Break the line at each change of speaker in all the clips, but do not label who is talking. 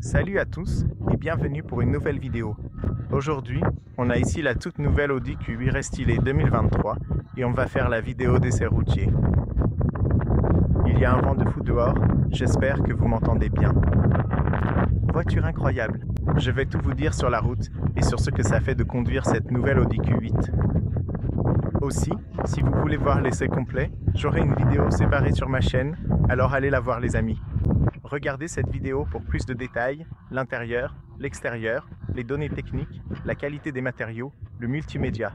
Salut à tous et bienvenue pour une nouvelle vidéo. Aujourd'hui, on a ici la toute nouvelle Audi Q8 Restylé 2023 et on va faire la vidéo d'essai routier. Il y a un vent de fou dehors, j'espère que vous m'entendez bien. Voiture incroyable, je vais tout vous dire sur la route et sur ce que ça fait de conduire cette nouvelle Audi Q8. Aussi, si vous voulez voir l'essai complet, j'aurai une vidéo séparée sur ma chaîne, alors allez la voir les amis. Regardez cette vidéo pour plus de détails, l'intérieur, l'extérieur, les données techniques, la qualité des matériaux, le multimédia.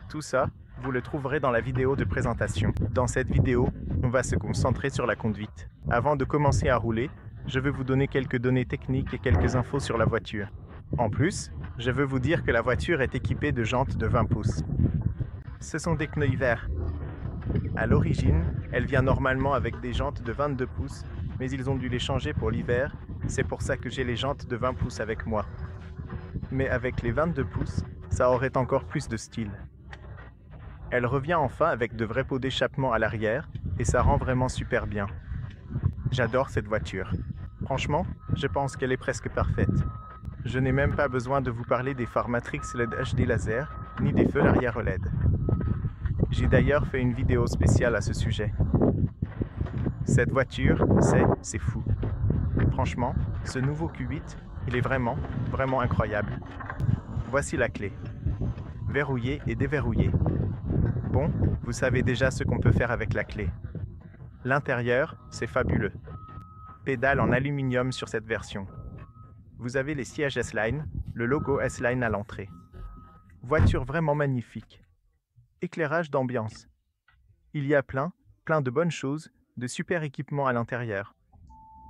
Tout ça, vous le trouverez dans la vidéo de présentation. Dans cette vidéo, on va se concentrer sur la conduite. Avant de commencer à rouler, je veux vous donner quelques données techniques et quelques infos sur la voiture. En plus, je veux vous dire que la voiture est équipée de jantes de 20 pouces. Ce sont des pneus hiver. À l'origine, elle vient normalement avec des jantes de 22 pouces, mais ils ont dû les changer pour l'hiver, c'est pour ça que j'ai les jantes de 20 pouces avec moi. Mais avec les 22 pouces, ça aurait encore plus de style. Elle revient enfin avec de vrais pots d'échappement à l'arrière, et ça rend vraiment super bien. J'adore cette voiture. Franchement, je pense qu'elle est presque parfaite. Je n'ai même pas besoin de vous parler des phares Matrix LED HD laser, ni des feux arrière LED. J'ai d'ailleurs fait une vidéo spéciale à ce sujet. Cette voiture, c'est fou. Franchement, ce nouveau Q8, il est vraiment incroyable. Voici la clé. Verrouiller et déverrouiller. Bon, vous savez déjà ce qu'on peut faire avec la clé. L'intérieur, c'est fabuleux. Pédale en aluminium sur cette version. Vous avez les sièges S-Line, le logo S-Line à l'entrée. Voiture vraiment magnifique. Éclairage d'ambiance. Il y a plein de bonnes choses, de super équipements à l'intérieur.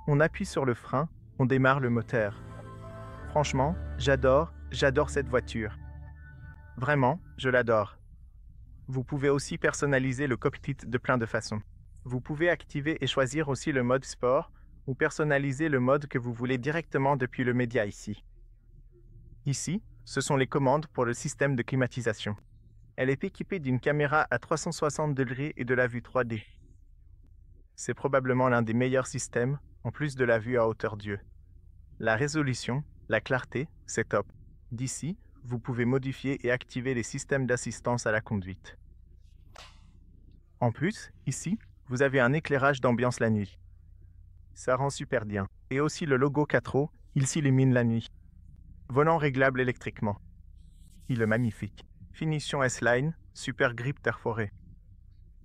On appuie sur le frein, on démarre le moteur. Franchement, j'adore cette voiture. Vraiment, je l'adore. Vous pouvez aussi personnaliser le cockpit de plein de façons. Vous pouvez activer et choisir aussi le mode sport ou personnaliser le mode que vous voulez directement depuis le média ici. Ici, ce sont les commandes pour le système de climatisation. Elle est équipée d'une caméra à 360 degrés et de la vue 3D. C'est probablement l'un des meilleurs systèmes, en plus de la vue à hauteur d'yeux. La résolution, la clarté, c'est top. D'ici, vous pouvez modifier et activer les systèmes d'assistance à la conduite. En plus, ici, vous avez un éclairage d'ambiance la nuit. Ça rend super bien. Et aussi le logo 4O, il s'illumine la nuit. Volant réglable électriquement. Il est magnifique. Finition S-Line, super grip perforé.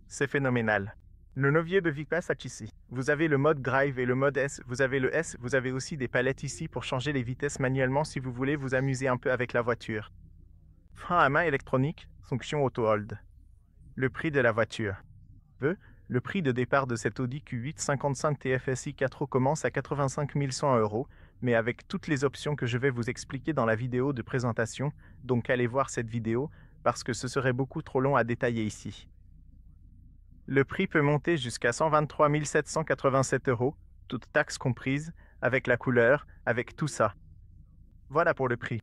C'est phénoménal. Le levier de vitesse est ici. Vous avez le mode Drive et le mode S. Vous avez le S, vous avez aussi des palettes ici pour changer les vitesses manuellement si vous voulez vous amuser un peu avec la voiture. Frein à main électronique, fonction auto-hold. Le prix de la voiture. Le prix de départ de cette Audi Q8 55 TFSI 4 commence à 85 100 €, mais avec toutes les options que je vais vous expliquer dans la vidéo de présentation, donc allez voir cette vidéo, parce que ce serait beaucoup trop long à détailler ici. Le prix peut monter jusqu'à 123 787 €, toutes taxes comprises, avec la couleur, avec tout ça. Voilà pour le prix.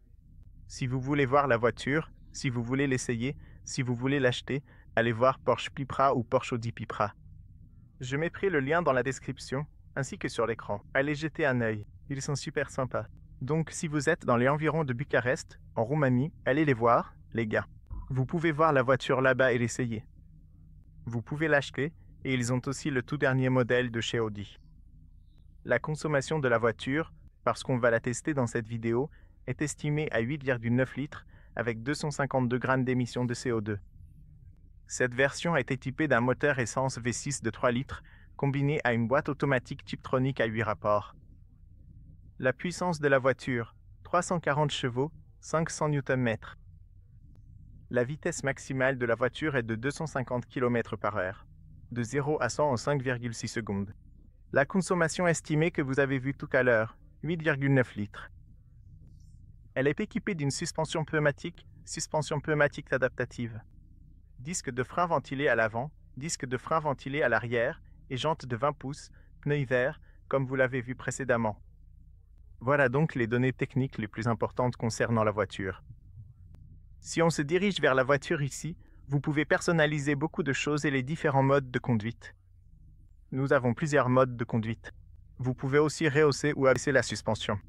Si vous voulez voir la voiture, si vous voulez l'essayer, si vous voulez l'acheter, allez voir Porsche Pipra ou Porsche Audi Pipra. Je mettrai le lien dans la description, ainsi que sur l'écran. Allez jeter un œil, ils sont super sympas. Donc si vous êtes dans les environs de Bucarest, en Roumanie, allez les voir, les gars. Vous pouvez voir la voiture là-bas et l'essayer. Vous pouvez l'acheter, et ils ont aussi le tout dernier modèle de chez Audi. La consommation de la voiture, parce qu'on va la tester dans cette vidéo, est estimée à 8,9 litres avec 252 grammes d'émissions de CO2. Cette version est équipée d'un moteur essence V6 de 3 litres combiné à une boîte automatique Tiptronic à 8 rapports. La puissance de la voiture, 340 chevaux, 500 Nm. La vitesse maximale de la voiture est de 250 km/h, de 0 à 100 en 5,6 secondes. La consommation estimée que vous avez vue tout à l'heure, 8,9 litres. Elle est équipée d'une suspension pneumatique adaptative. Disque de frein ventilé à l'avant, disque de frein ventilé à l'arrière et jantes de 20 pouces, pneus hiver, comme vous l'avez vu précédemment. Voilà donc les données techniques les plus importantes concernant la voiture. Si on se dirige vers la voiture ici, vous pouvez personnaliser beaucoup de choses et les différents modes de conduite. Nous avons plusieurs modes de conduite. Vous pouvez aussi rehausser ou abaisser la suspension.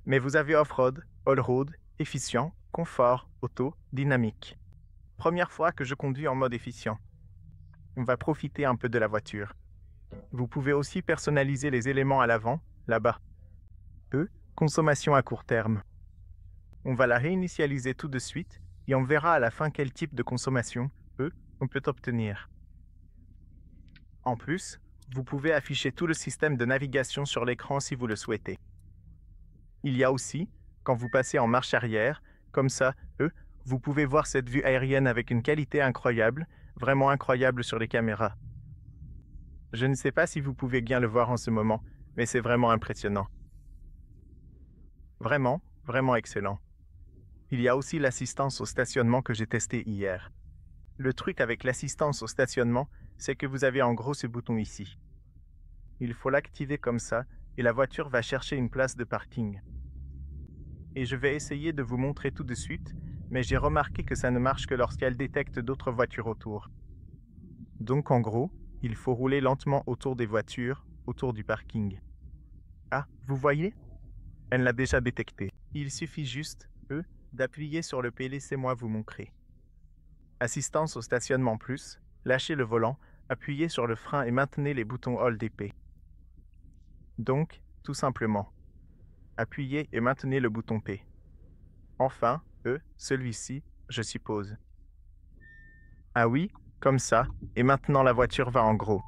Mais vous avez off-road, all-road, efficient, confort, auto, dynamique. Première fois que je conduis en mode efficient. On va profiter un peu de la voiture. Vous pouvez aussi personnaliser les éléments à l'avant, là-bas. Consommation à court terme. On va la réinitialiser tout de suite et on verra à la fin quel type de consommation, on peut obtenir. En plus, vous pouvez afficher tout le système de navigation sur l'écran si vous le souhaitez. Il y a aussi, quand vous passez en marche arrière, comme ça, vous pouvez voir cette vue aérienne avec une qualité incroyable, vraiment incroyable sur les caméras. Je ne sais pas si vous pouvez bien le voir en ce moment, mais c'est vraiment impressionnant. Vraiment, vraiment excellent. Il y a aussi l'assistance au stationnement que j'ai testé hier. Le truc avec l'assistance au stationnement, c'est que vous avez en gros ce bouton ici. Il faut l'activer comme ça et la voiture va chercher une place de parking. Et je vais essayer de vous montrer tout de suite, mais j'ai remarqué que ça ne marche que lorsqu'elle détecte d'autres voitures autour. Donc en gros, il faut rouler lentement autour des voitures, autour du parking. Ah, vous voyez? Elle l'a déjà détecté. Il suffit juste, d'appuyer sur le P. Laissez-moi vous montrer. Assistance au stationnement plus, lâchez le volant, appuyez sur le frein et maintenez les boutons Hold et P. Donc, tout simplement, appuyez et maintenez le bouton P. Enfin, celui-ci, je suppose. Ah oui, comme ça, et maintenant la voiture va en gros.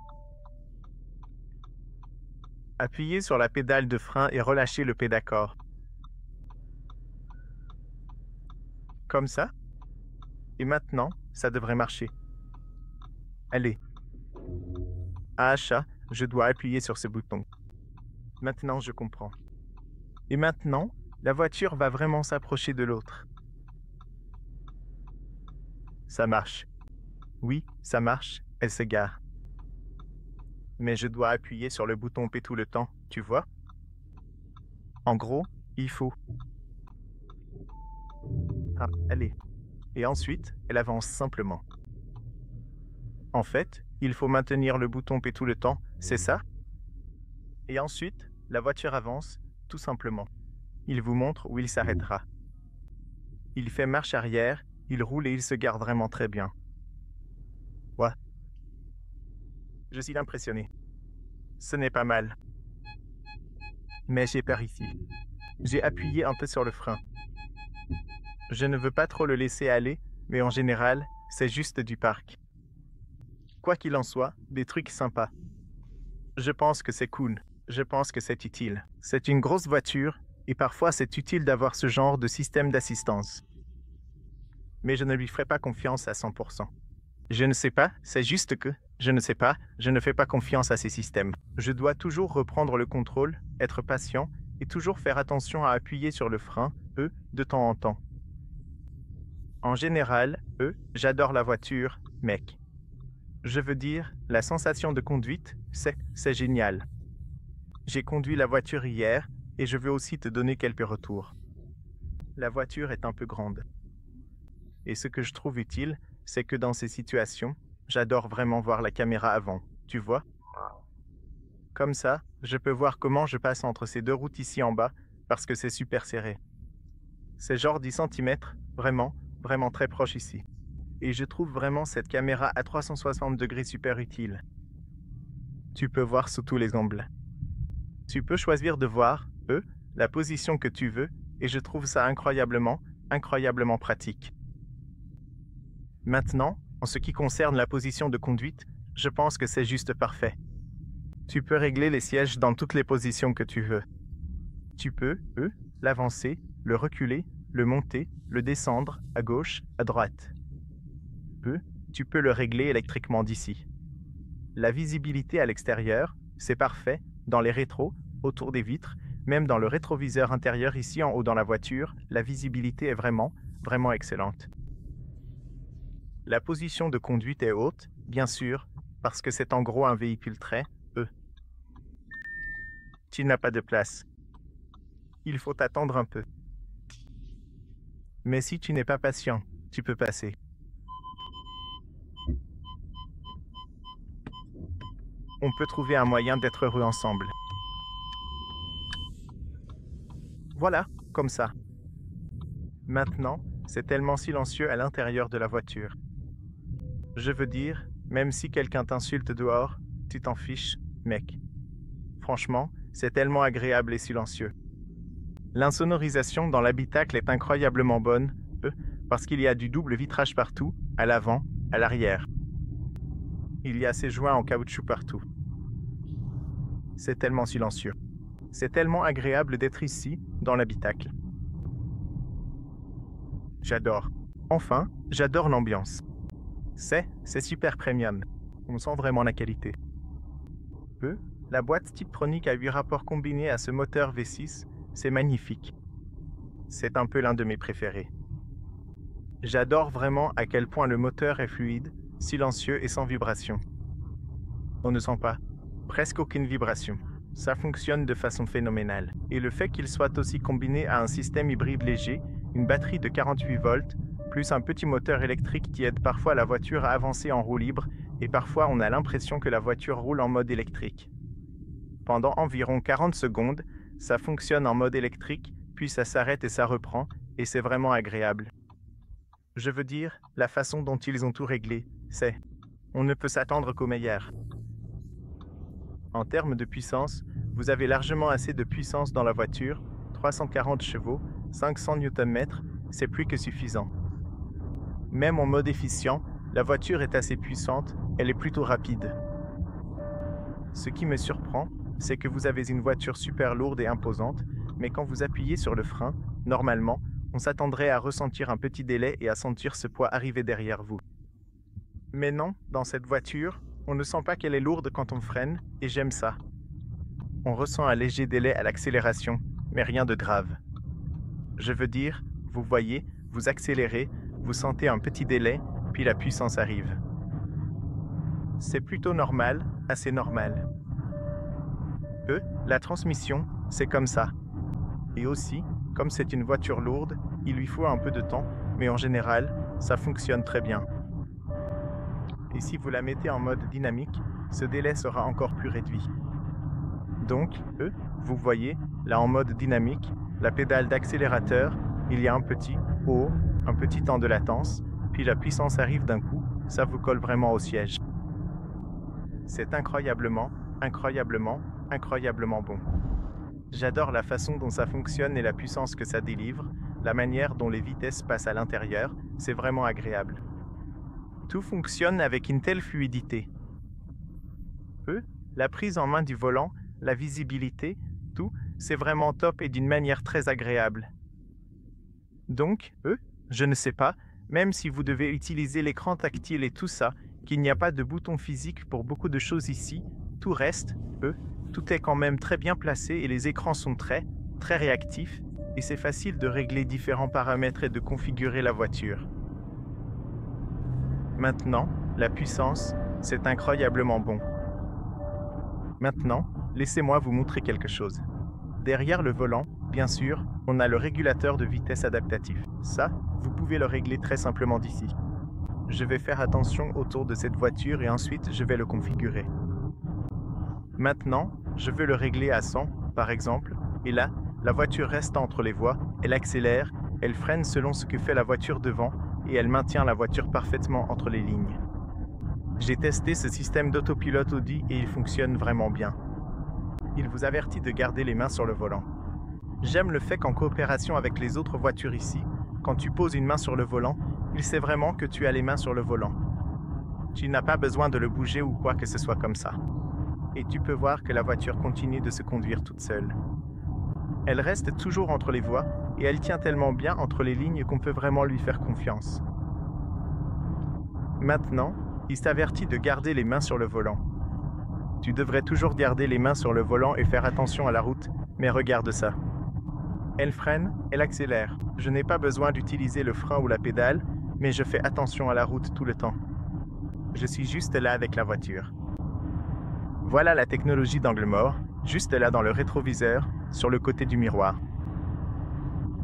Appuyez sur la pédale de frein et relâchez le P d'accord. Comme ça. Et maintenant, ça devrait marcher. Allez. À achat, je dois appuyer sur ce bouton. Maintenant, je comprends. Et maintenant, la voiture va vraiment s'approcher de l'autre. Ça marche. Oui, ça marche, elle se gare. Mais je dois appuyer sur le bouton P tout le temps, tu vois? En gros, il faut. Ah, allez. Et ensuite, elle avance simplement. En fait, il faut maintenir le bouton P tout le temps, c'est ça? Et ensuite, la voiture avance, tout simplement. Il vous montre où il s'arrêtera. Il fait marche arrière, il roule et il se garde vraiment très bien. Ouais. Je suis impressionné. Ce n'est pas mal. Mais j'ai peur ici. J'ai appuyé un peu sur le frein. Je ne veux pas trop le laisser aller, mais en général, c'est juste du parc. Quoi qu'il en soit, des trucs sympas. Je pense que c'est cool. Je pense que c'est utile. C'est une grosse voiture, et parfois c'est utile d'avoir ce genre de système d'assistance. Mais je ne lui ferai pas confiance à 100%. Je ne sais pas, c'est juste que, je ne sais pas, je ne fais pas confiance à ces systèmes. Je dois toujours reprendre le contrôle, être patient, et toujours faire attention à appuyer sur le frein, de temps en temps. En général, j'adore la voiture, mec. Je veux dire, la sensation de conduite, c'est génial. J'ai conduit la voiture hier, et je veux aussi te donner quelques retours. La voiture est un peu grande. Et ce que je trouve utile, c'est que dans ces situations, j'adore vraiment voir la caméra avant, tu vois? Comme ça, je peux voir comment je passe entre ces deux routes ici en bas, parce que c'est super serré. C'est genre 10 cm, vraiment, vraiment très proche ici. Et je trouve vraiment cette caméra à 360 degrés super utile. Tu peux voir sous tous les angles. Tu peux choisir de voir, la position que tu veux, et je trouve ça incroyablement, incroyablement pratique. Maintenant, en ce qui concerne la position de conduite, je pense que c'est juste parfait. Tu peux régler les sièges dans toutes les positions que tu veux. Tu peux, l'avancer, le reculer, le monter, le descendre, à gauche, à droite. Tu peux le régler électriquement d'ici. La visibilité à l'extérieur, c'est parfait, dans les rétros, autour des vitres, même dans le rétroviseur intérieur ici en haut dans la voiture, la visibilité est vraiment, vraiment excellente. La position de conduite est haute, bien sûr, parce que c'est en gros un véhicule très, Tu n'as pas de place. Il faut attendre un peu. Mais si tu n'es pas patient, tu peux passer. On peut trouver un moyen d'être heureux ensemble. Voilà, comme ça. Maintenant, c'est tellement silencieux à l'intérieur de la voiture. Je veux dire, même si quelqu'un t'insulte dehors, tu t'en fiches, mec. Franchement, c'est tellement agréable et silencieux. L'insonorisation dans l'habitacle est incroyablement bonne, parce qu'il y a du double vitrage partout, à l'avant, à l'arrière. Il y a ces joints en caoutchouc partout. C'est tellement silencieux. C'est tellement agréable d'être ici, dans l'habitacle. J'adore. Enfin, j'adore l'ambiance. C'est super premium. On sent vraiment la qualité. La boîte Tiptronic à 8 rapports combinés à ce moteur V6, c'est magnifique. C'est un peu l'un de mes préférés. J'adore vraiment à quel point le moteur est fluide, silencieux et sans vibration. On ne sent pas, presque aucune vibration. Ça fonctionne de façon phénoménale. Et le fait qu'il soit aussi combiné à un système hybride léger, une batterie de 48 volts, plus un petit moteur électrique qui aide parfois la voiture à avancer en roue libre, et parfois on a l'impression que la voiture roule en mode électrique. Pendant environ 40 secondes, ça fonctionne en mode électrique, puis ça s'arrête et ça reprend, et c'est vraiment agréable. Je veux dire, la façon dont ils ont tout réglé, c'est... On ne peut s'attendre qu'au meilleur. En termes de puissance, vous avez largement assez de puissance dans la voiture, 340 chevaux, 500 Nm, c'est plus que suffisant. Même en mode efficient, la voiture est assez puissante, elle est plutôt rapide. Ce qui me surprend, c'est que vous avez une voiture super lourde et imposante, mais quand vous appuyez sur le frein, normalement, on s'attendrait à ressentir un petit délai et à sentir ce poids arriver derrière vous. Mais non, dans cette voiture, on ne sent pas qu'elle est lourde quand on freine, et j'aime ça. On ressent un léger délai à l'accélération, mais rien de grave. Je veux dire, vous voyez, vous accélérez, vous sentez un petit délai, puis la puissance arrive. C'est plutôt normal, assez normal. La transmission, c'est comme ça. Et aussi, comme c'est une voiture lourde, il lui faut un peu de temps, mais en général, ça fonctionne très bien. Et si vous la mettez en mode dynamique, ce délai sera encore plus réduit. Donc, vous voyez, là en mode dynamique, la pédale d'accélérateur, il y a un petit « oh », un petit temps de latence, puis la puissance arrive d'un coup, ça vous colle vraiment au siège. C'est incroyablement bon. J'adore la façon dont ça fonctionne et la puissance que ça délivre, la manière dont les vitesses passent à l'intérieur, c'est vraiment agréable. Tout fonctionne avec une telle fluidité. La prise en main du volant, la visibilité, tout, c'est vraiment top et d'une manière très agréable. Donc, je ne sais pas, même si vous devez utiliser l'écran tactile et tout ça, qu'il n'y a pas de bouton physique pour beaucoup de choses ici, tout reste, tout est quand même très bien placé et les écrans sont très réactifs et c'est facile de régler différents paramètres et de configurer la voiture. Maintenant, la puissance, c'est incroyablement bon. Maintenant, laissez-moi vous montrer quelque chose. Derrière le volant, bien sûr, on a le régulateur de vitesse adaptatif. Ça, vous pouvez le régler très simplement d'ici. Je vais faire attention autour de cette voiture et ensuite je vais le configurer. Maintenant, je veux le régler à 100, par exemple, et là, la voiture reste entre les voies, elle accélère, elle freine selon ce que fait la voiture devant, et elle maintient la voiture parfaitement entre les lignes. J'ai testé ce système d'autopilote Audi et il fonctionne vraiment bien. Il vous avertit de garder les mains sur le volant. J'aime le fait qu'en coopération avec les autres voitures ici, quand tu poses une main sur le volant, il sait vraiment que tu as les mains sur le volant. Tu n'as pas besoin de le bouger ou quoi que ce soit comme ça. Et tu peux voir que la voiture continue de se conduire toute seule. Elle reste toujours entre les voies et elle tient tellement bien entre les lignes qu'on peut vraiment lui faire confiance. Maintenant, il t'avertit de garder les mains sur le volant. Tu devrais toujours garder les mains sur le volant et faire attention à la route, mais regarde ça. Elle freine, elle accélère. Je n'ai pas besoin d'utiliser le frein ou la pédale, mais je fais attention à la route tout le temps. Je suis juste là avec la voiture. Voilà la technologie d'angle mort, juste là dans le rétroviseur, sur le côté du miroir.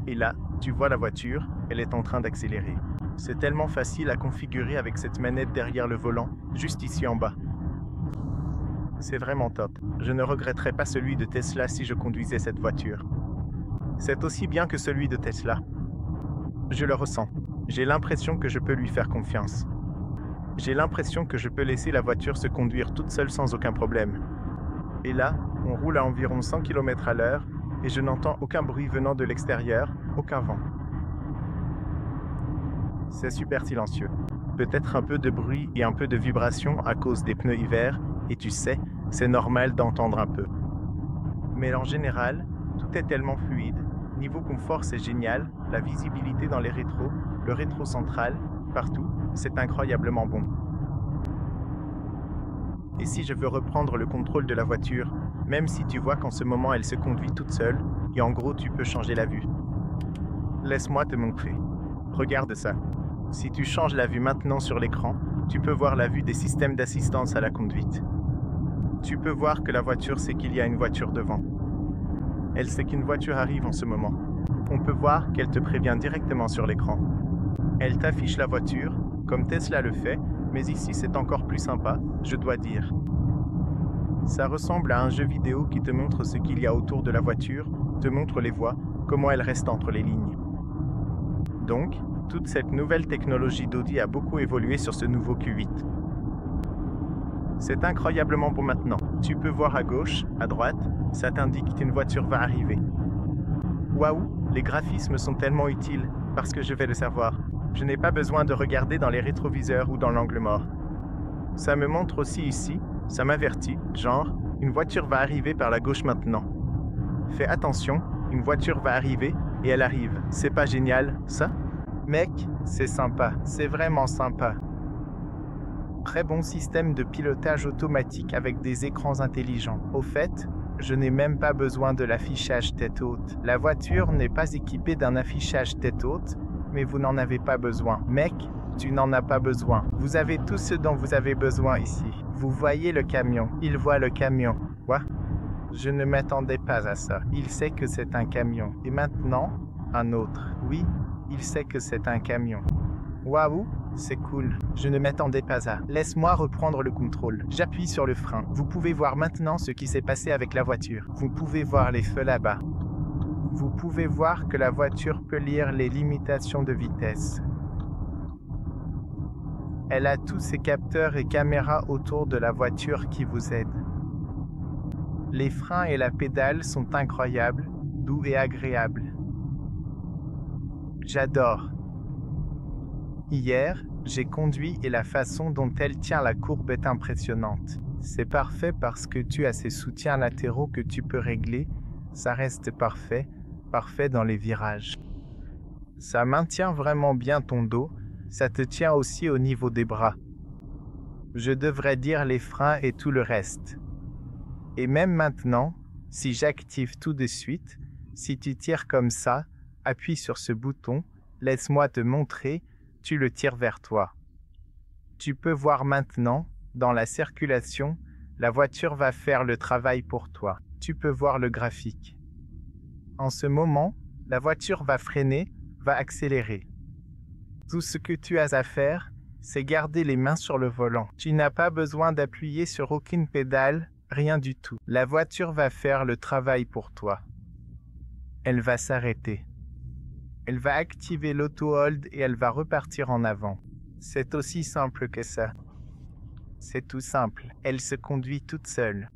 Et là, tu vois la voiture, elle est en train d'accélérer. C'est tellement facile à configurer avec cette manette derrière le volant, juste ici en bas. C'est vraiment top. Je ne regretterais pas celui de Tesla si je conduisais cette voiture. C'est aussi bien que celui de Tesla. Je le ressens. J'ai l'impression que je peux lui faire confiance. J'ai l'impression que je peux laisser la voiture se conduire toute seule sans aucun problème. Et là, on roule à environ 100 km/h et je n'entends aucun bruit venant de l'extérieur, aucun vent. C'est super silencieux. Peut-être un peu de bruit et un peu de vibration à cause des pneus hiver, et tu sais, c'est normal d'entendre un peu. Mais en général, tout est tellement fluide. Niveau confort, c'est génial. La visibilité dans les rétros, le rétro central, partout, c'est incroyablement bon. Et si je veux reprendre le contrôle de la voiture, même si tu vois qu'en ce moment elle se conduit toute seule, et en gros tu peux changer la vue. Laisse-moi te montrer. Regarde ça. Si tu changes la vue maintenant sur l'écran, tu peux voir la vue des systèmes d'assistance à la conduite. Tu peux voir que la voiture sait qu'il y a une voiture devant. Elle sait qu'une voiture arrive en ce moment. On peut voir qu'elle te prévient directement sur l'écran. Elle t'affiche la voiture, comme Tesla le fait, mais ici c'est encore plus sympa, je dois dire. Ça ressemble à un jeu vidéo qui te montre ce qu'il y a autour de la voiture, te montre les voies, comment elle reste entre les lignes. Donc, toute cette nouvelle technologie d'Audi a beaucoup évolué sur ce nouveau Q8. C'est incroyablement bon maintenant. Tu peux voir à gauche, à droite, ça t'indique qu'une voiture va arriver. Waouh, les graphismes sont tellement utiles, parce que je vais le savoir. Je n'ai pas besoin de regarder dans les rétroviseurs ou dans l'angle mort. Ça me montre aussi ici, ça m'avertit, genre, une voiture va arriver par la gauche maintenant. Fais attention, une voiture va arriver et elle arrive. C'est pas génial, ça? Mec, c'est sympa, c'est vraiment sympa. Très bon système de pilotage automatique avec des écrans intelligents. Au fait, je n'ai même pas besoin de l'affichage tête haute. La voiture n'est pas équipée d'un affichage tête haute, mais vous n'en avez pas besoin. Mec, tu n'en as pas besoin. Vous avez tout ce dont vous avez besoin ici. Vous voyez le camion. Il voit le camion. Quoi? Je ne m'attendais pas à ça. Il sait que c'est un camion. Et maintenant, un autre. Oui, il sait que c'est un camion. Waouh, c'est cool. Je ne m'attendais pas à. Laisse-moi reprendre le contrôle. J'appuie sur le frein. Vous pouvez voir maintenant ce qui s'est passé avec la voiture. Vous pouvez voir les feux là-bas. Vous pouvez voir que la voiture peut lire les limitations de vitesse. Elle a tous ses capteurs et caméras autour de la voiture qui vous aident. Les freins et la pédale sont incroyables, doux et agréables. J'adore. Hier, j'ai conduit et la façon dont elle tient la courbe est impressionnante. C'est parfait parce que tu as ces soutiens latéraux que tu peux régler. Ça reste parfait, parfait dans les virages. Ça maintient vraiment bien ton dos, ça te tient aussi au niveau des bras. Je devrais dire les freins et tout le reste. Et même maintenant, si j'active tout de suite, si tu tires comme ça, appuie sur ce bouton, laisse-moi te montrer, tu le tires vers toi. Tu peux voir maintenant, dans la circulation, la voiture va faire le travail pour toi. Tu peux voir le graphique. En ce moment, la voiture va freiner, va accélérer. Tout ce que tu as à faire, c'est garder les mains sur le volant. Tu n'as pas besoin d'appuyer sur aucune pédale, rien du tout. La voiture va faire le travail pour toi. Elle va s'arrêter. Elle va activer l'auto-hold et elle va repartir en avant. C'est aussi simple que ça. C'est tout simple. Elle se conduit toute seule.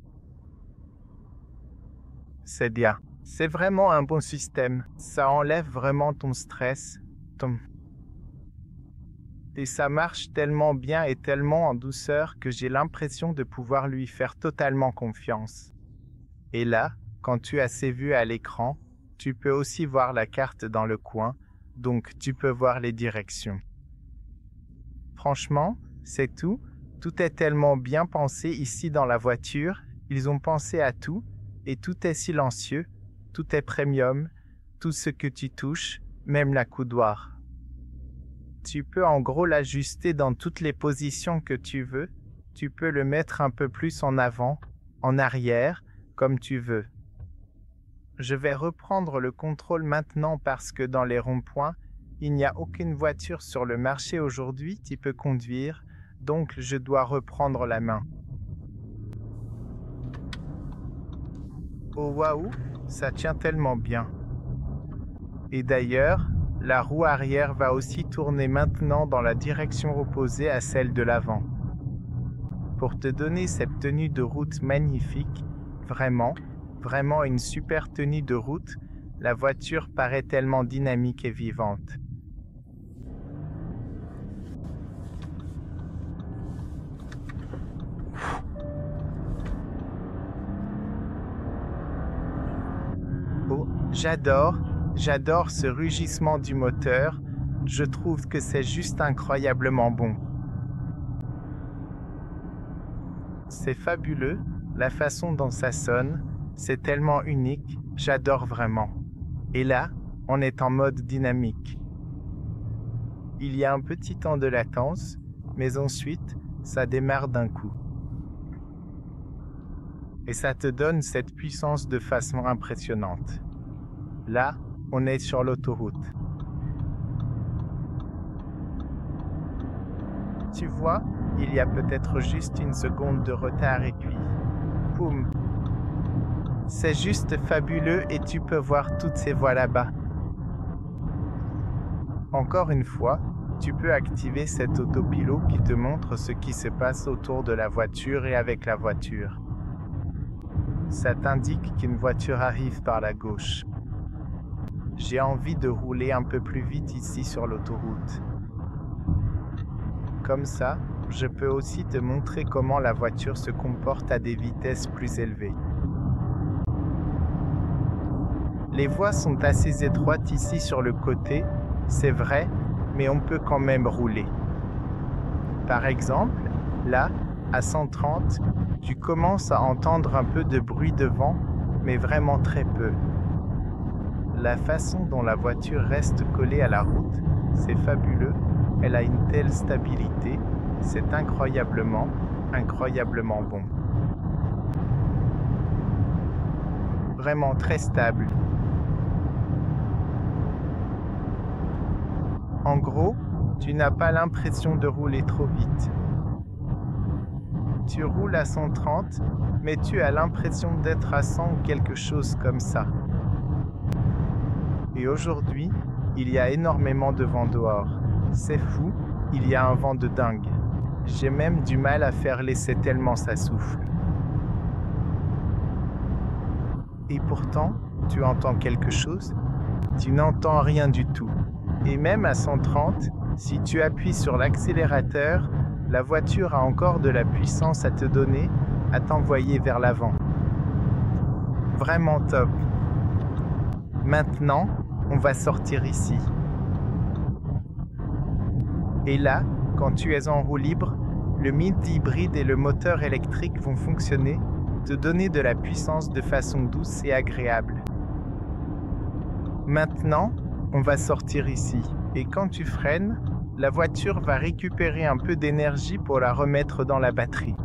C'est bien. C'est vraiment un bon système. Ça enlève vraiment ton stress, Et ça marche tellement bien et tellement en douceur que j'ai l'impression de pouvoir lui faire totalement confiance. Et là, quand tu as ces vues à l'écran, tu peux aussi voir la carte dans le coin, donc tu peux voir les directions. Franchement, c'est tout. Tout est tellement bien pensé ici dans la voiture. Ils ont pensé à tout, et tout est silencieux, tout est premium, tout ce que tu touches, même la coudoir. Tu peux en gros l'ajuster dans toutes les positions que tu veux. Tu peux le mettre un peu plus en avant, en arrière, comme tu veux. Je vais reprendre le contrôle maintenant parce que dans les ronds-points, il n'y a aucune voiture sur le marché aujourd'hui qui peut conduire, donc je dois reprendre la main. Oh waouh, ça tient tellement bien. Et d'ailleurs, la roue arrière va aussi tourner maintenant dans la direction opposée à celle de l'avant. Pour te donner cette tenue de route magnifique, vraiment une super tenue de route, la voiture paraît tellement dynamique et vivante. Oh, j'adore ce rugissement du moteur, je trouve que c'est juste incroyablement bon. C'est fabuleux, la façon dont ça sonne, c'est tellement unique, j'adore vraiment. Et là, on est en mode dynamique. Il y a un petit temps de latence, mais ensuite, ça démarre d'un coup. Et ça te donne cette puissance de façon impressionnante. Là, on est sur l'autoroute. Tu vois, il y a peut-être juste une seconde de retard et puis, boum. C'est juste fabuleux et tu peux voir toutes ces voies là-bas. Encore une fois, tu peux activer cet autopilote qui te montre ce qui se passe autour de la voiture et avec la voiture. Ça t'indique qu'une voiture arrive par la gauche. J'ai envie de rouler un peu plus vite ici sur l'autoroute. Comme ça, je peux aussi te montrer comment la voiture se comporte à des vitesses plus élevées. Les voies sont assez étroites ici sur le côté, c'est vrai, mais on peut quand même rouler. Par exemple, là, à 130, tu commences à entendre un peu de bruit de vent, mais vraiment très peu. La façon dont la voiture reste collée à la route, c'est fabuleux, elle a une telle stabilité, c'est incroyablement bon. Vraiment très stable. En gros, tu n'as pas l'impression de rouler trop vite. Tu roules à 130, mais tu as l'impression d'être à 100 ou quelque chose comme ça. Et aujourd'hui, il y a énormément de vent dehors. C'est fou, il y a un vent de dingue. J'ai même du mal à faire l'essai tellement ça souffle. Et pourtant, tu entends quelque chose? Tu n'entends rien du tout. Et même à 130, si tu appuies sur l'accélérateur, la voiture a encore de la puissance à te donner, à t'envoyer vers l'avant. Vraiment top. Maintenant, on va sortir ici. Et là, quand tu es en roue libre, le mid hybride et le moteur électrique vont fonctionner, te donner de la puissance de façon douce et agréable. Maintenant, on va sortir ici. Et quand tu freines, la voiture va récupérer un peu d'énergie pour la remettre dans la batterie.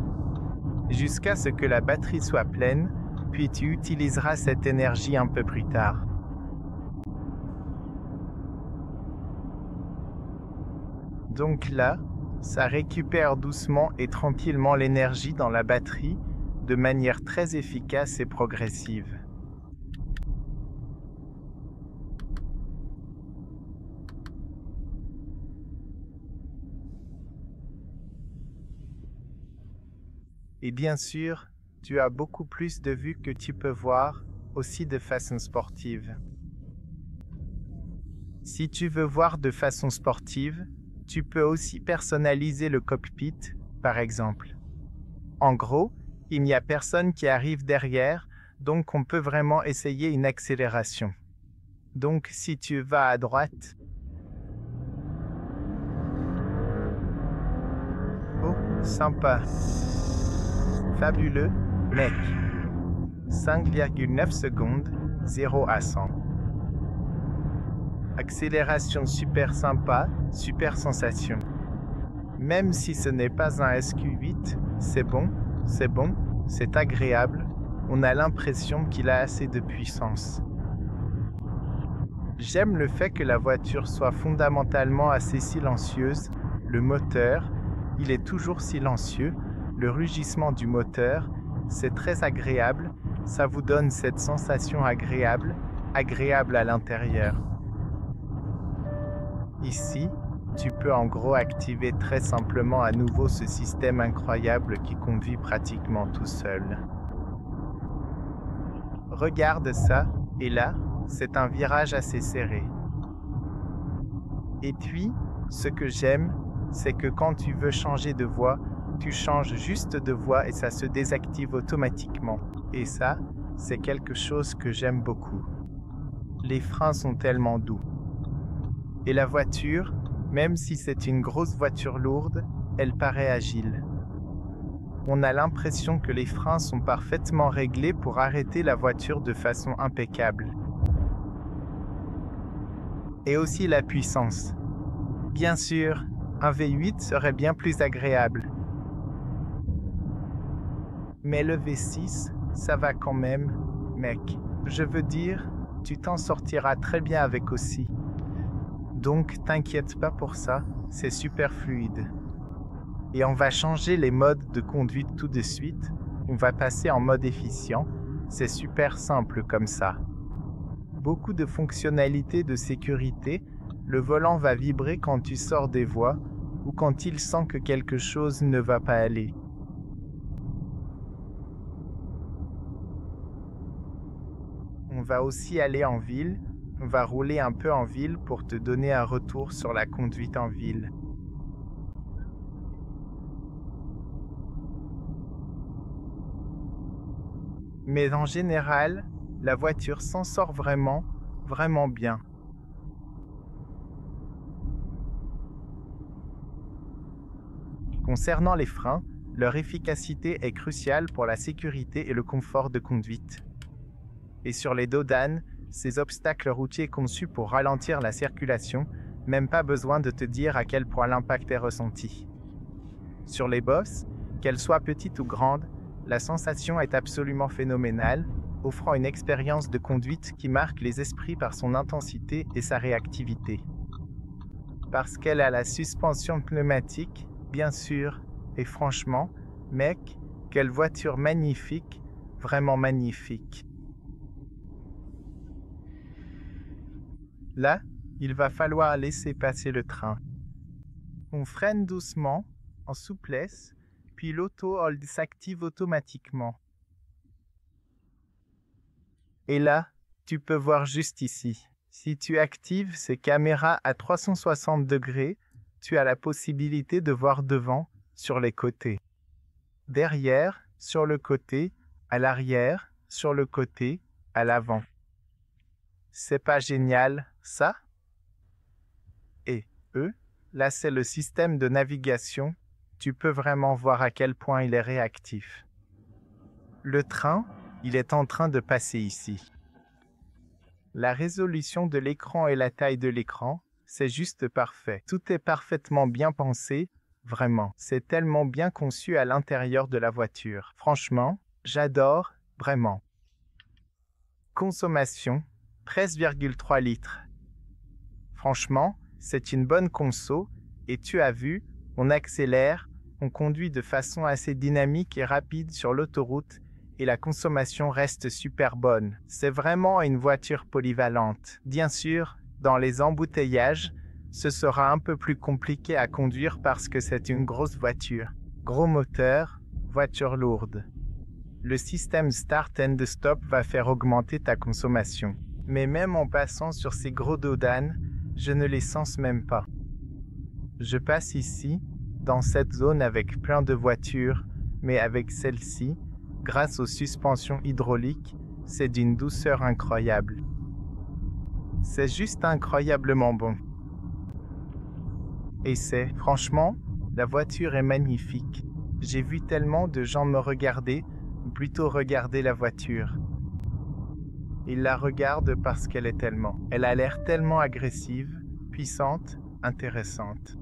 Jusqu'à ce que la batterie soit pleine, puis tu utiliseras cette énergie un peu plus tard. Donc là, ça récupère doucement et tranquillement l'énergie dans la batterie de manière très efficace et progressive. Et bien sûr, tu as beaucoup plus de vues que tu peux voir, aussi de façon sportive. Si tu veux voir de façon sportive, tu peux aussi personnaliser le cockpit, par exemple. En gros, il n'y a personne qui arrive derrière, donc on peut vraiment essayer une accélération. Donc si tu vas à droite... Oh, sympa. Fabuleux, mec. 5,9 secondes, 0 à 100. Accélération super sympa, super sensation. Même si ce n'est pas un SQ8, c'est bon, c'est agréable, on a l'impression qu'il a assez de puissance. J'aime le fait que la voiture soit fondamentalement assez silencieuse, le moteur, il est toujours silencieux, le rugissement du moteur, c'est très agréable, ça vous donne cette sensation agréable à l'intérieur. Ici, tu peux en gros activer très simplement à nouveau ce système incroyable qui conduit pratiquement tout seul. Regarde ça, et là, c'est un virage assez serré. Et puis, ce que j'aime, c'est que quand tu veux changer de voie, tu changes juste de voie et ça se désactive automatiquement. Et ça, c'est quelque chose que j'aime beaucoup. Les freins sont tellement doux. Et la voiture, même si c'est une grosse voiture lourde, elle paraît agile. On a l'impression que les freins sont parfaitement réglés pour arrêter la voiture de façon impeccable. Et aussi la puissance. Bien sûr, un V8 serait bien plus agréable. Mais le V6, ça va quand même, mec. Je veux dire, tu t'en sortiras très bien avec aussi. Donc, t'inquiète pas pour ça, c'est super fluide. Et on va changer les modes de conduite tout de suite. On va passer en mode efficient. C'est super simple comme ça. Beaucoup de fonctionnalités de sécurité. Le volant va vibrer quand tu sors des voies ou quand il sent que quelque chose ne va pas aller. On va aussi aller en ville. On va rouler un peu en ville pour te donner un retour sur la conduite en ville. Mais en général, la voiture s'en sort vraiment, vraiment bien. Concernant les freins, leur efficacité est cruciale pour la sécurité et le confort de conduite. Et sur les dos d'âne, ces obstacles routiers conçus pour ralentir la circulation, même pas besoin de te dire à quel point l'impact est ressenti. Sur les bosses, qu'elles soient petites ou grandes, la sensation est absolument phénoménale, offrant une expérience de conduite qui marque les esprits par son intensité et sa réactivité. Parce qu'elle a la suspension pneumatique, bien sûr, et franchement, mec, quelle voiture magnifique, vraiment magnifique. Là, il va falloir laisser passer le train. On freine doucement, en souplesse, puis l'auto-hold s'active automatiquement. Et là, tu peux voir juste ici. Si tu actives ces caméras à 360 degrés, tu as la possibilité de voir devant, sur les côtés. Derrière, sur le côté, à l'arrière, sur le côté, à l'avant. C'est pas génial, ça? Et là c'est le système de navigation. Tu peux vraiment voir à quel point il est réactif. Le train, il est en train de passer ici. La résolution de l'écran et la taille de l'écran, c'est juste parfait. Tout est parfaitement bien pensé, vraiment. C'est tellement bien conçu à l'intérieur de la voiture. Franchement, j'adore, vraiment. Consommation, 13,3 litres. Franchement, c'est une bonne conso, et tu as vu, on accélère, on conduit de façon assez dynamique et rapide sur l'autoroute, et la consommation reste super bonne. C'est vraiment une voiture polyvalente. Bien sûr, dans les embouteillages, ce sera un peu plus compliqué à conduire parce que c'est une grosse voiture. Gros moteur, voiture lourde. Le système Start and Stop va faire augmenter ta consommation. Mais même en passant sur ces gros dos d'âne, je ne les sens même pas. Je passe ici, dans cette zone avec plein de voitures, mais avec celle-ci, grâce aux suspensions hydrauliques, c'est d'une douceur incroyable. C'est juste incroyablement bon. Et franchement, la voiture est magnifique. J'ai vu tellement de gens me regarder, ou plutôt regarder la voiture. Ils la regardent parce qu'elle est tellement. Elle a l'air tellement agressive, puissante, intéressante.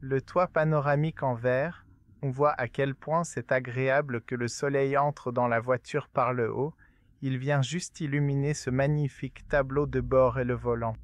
Le toit panoramique en verre, on voit à quel point c'est agréable que le soleil entre dans la voiture par le haut. Il vient juste illuminer ce magnifique tableau de bord et le volant.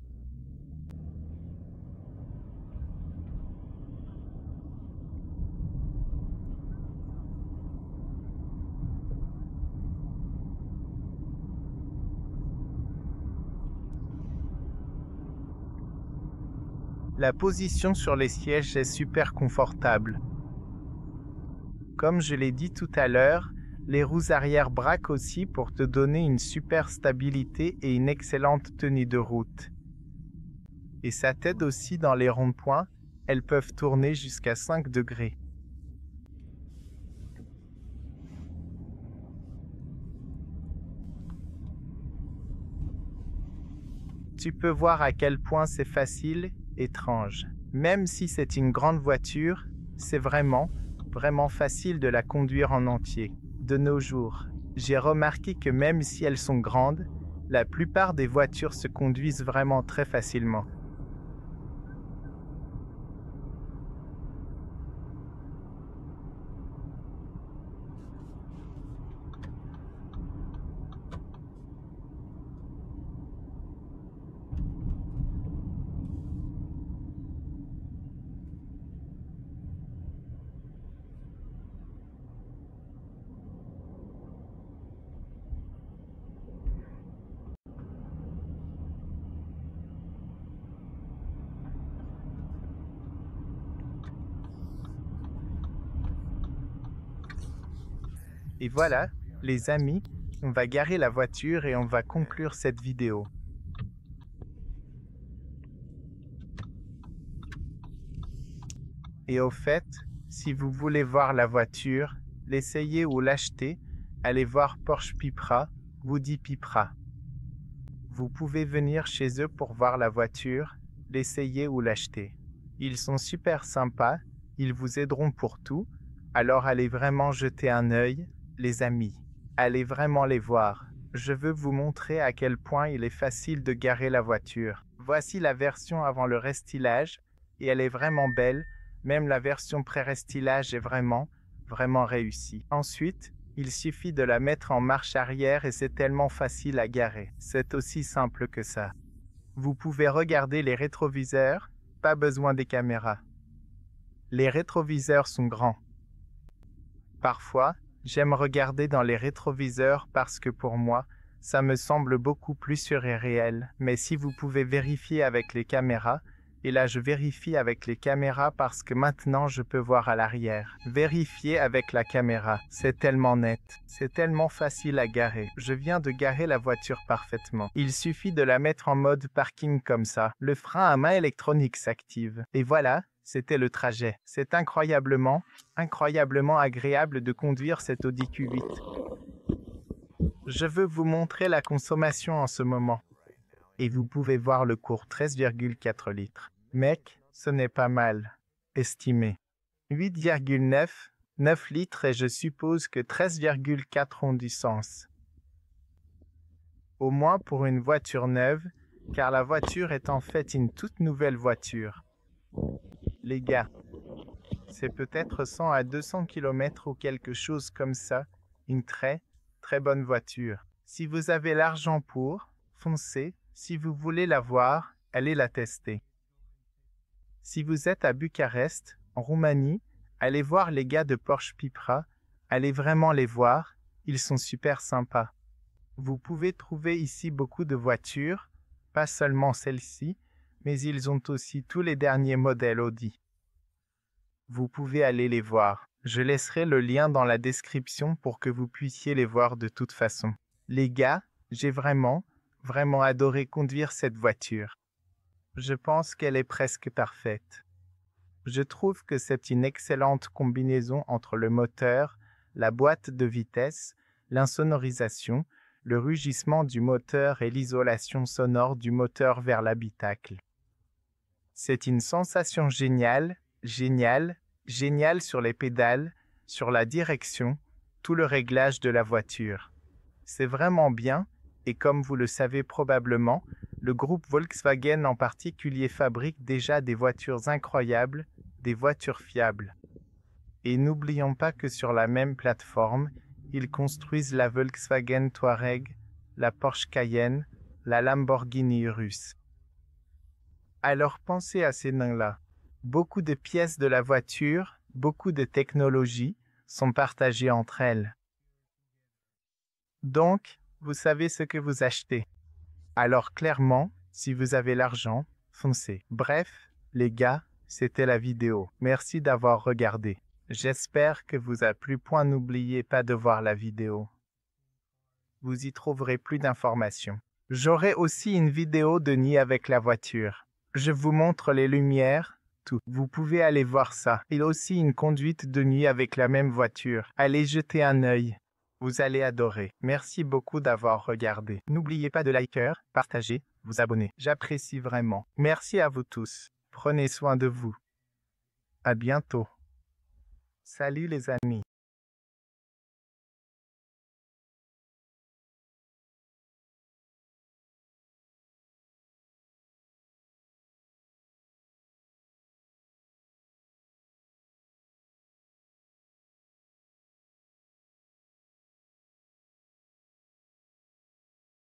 La position sur les sièges est super confortable. Comme je l'ai dit tout à l'heure, les roues arrière braquent aussi pour te donner une super stabilité et une excellente tenue de route. Et ça t'aide aussi dans les ronds-points, elles peuvent tourner jusqu'à 5 degrés. Tu peux voir à quel point c'est facile, étrange. Même si c'est une grande voiture, c'est vraiment facile de la conduire en entier. De nos jours, j'ai remarqué que même si elles sont grandes, la plupart des voitures se conduisent vraiment très facilement. Et voilà, les amis, on va garer la voiture et on va conclure cette vidéo. Et au fait, si vous voulez voir la voiture, l'essayer ou l'acheter, allez voir Porsche Pipera, Woody Pipera. Vous pouvez venir chez eux pour voir la voiture, l'essayer ou l'acheter. Ils sont super sympas, ils vous aideront pour tout, alors allez vraiment jeter un œil, les amis. Allez vraiment les voir. Je veux vous montrer à quel point il est facile de garer la voiture. Voici la version avant le restylage, et elle est vraiment belle, même la version pré-restylage est vraiment réussie. Ensuite, il suffit de la mettre en marche arrière et c'est tellement facile à garer. C'est aussi simple que ça. Vous pouvez regarder les rétroviseurs, pas besoin des caméras. Les rétroviseurs sont grands. Parfois, j'aime regarder dans les rétroviseurs parce que pour moi, ça me semble beaucoup plus surréel. Mais si vous pouvez vérifier avec les caméras, et là je vérifie avec les caméras parce que maintenant je peux voir à l'arrière. Vérifier avec la caméra, c'est tellement net, c'est tellement facile à garer. Je viens de garer la voiture parfaitement. Il suffit de la mettre en mode parking comme ça. Le frein à main électronique s'active. Et voilà, c'était le trajet. C'est incroyablement agréable de conduire cette Audi Q8. Je veux vous montrer la consommation en ce moment. Et vous pouvez voir le cours 13,4 litres. Mec, ce n'est pas mal. Estimé. 8,9 litres et je suppose que 13,4 ont du sens. Au moins pour une voiture neuve, car la voiture est en fait une toute nouvelle voiture. Les gars, c'est peut-être 100 à 200 km ou quelque chose comme ça, une très bonne voiture. Si vous avez l'argent pour, foncez. Si vous voulez la voir, allez la tester. Si vous êtes à Bucarest, en Roumanie, allez voir les gars de Porsche Pipera, allez vraiment les voir, ils sont super sympas. Vous pouvez trouver ici beaucoup de voitures, pas seulement celle-ci, mais ils ont aussi tous les derniers modèles Audi. Vous pouvez aller les voir. Je laisserai le lien dans la description pour que vous puissiez les voir de toute façon. Les gars, j'ai vraiment adoré conduire cette voiture. Je pense qu'elle est presque parfaite. Je trouve que c'est une excellente combinaison entre le moteur, la boîte de vitesse, l'insonorisation, le rugissement du moteur et l'isolation sonore du moteur vers l'habitacle. C'est une sensation géniale sur les pédales, sur la direction, tout le réglage de la voiture. C'est vraiment bien, et comme vous le savez probablement, le groupe Volkswagen en particulier fabrique déjà des voitures incroyables, des voitures fiables. Et n'oublions pas que sur la même plateforme, ils construisent la Volkswagen Touareg, la Porsche Cayenne, la Lamborghini Urus. Alors pensez à ces nains-là. Beaucoup de pièces de la voiture, beaucoup de technologies sont partagées entre elles. Donc, vous savez ce que vous achetez. Alors clairement, si vous avez l'argent, foncez. Bref, Les gars, c'était la vidéo. Merci d'avoir regardé. J'espère que vous a plu. N'oubliez pas de voir la vidéo. Vous y trouverez plus d'informations. J'aurai aussi une vidéo de nuit avec la voiture. Je vous montre les lumières, tout. Vous pouvez aller voir ça. Il y a aussi une conduite de nuit avec la même voiture. Allez jeter un œil. Vous allez adorer. Merci beaucoup d'avoir regardé. N'oubliez pas de liker, partager, vous abonner. J'apprécie vraiment. Merci à vous tous. Prenez soin de vous. À bientôt. Salut les amis.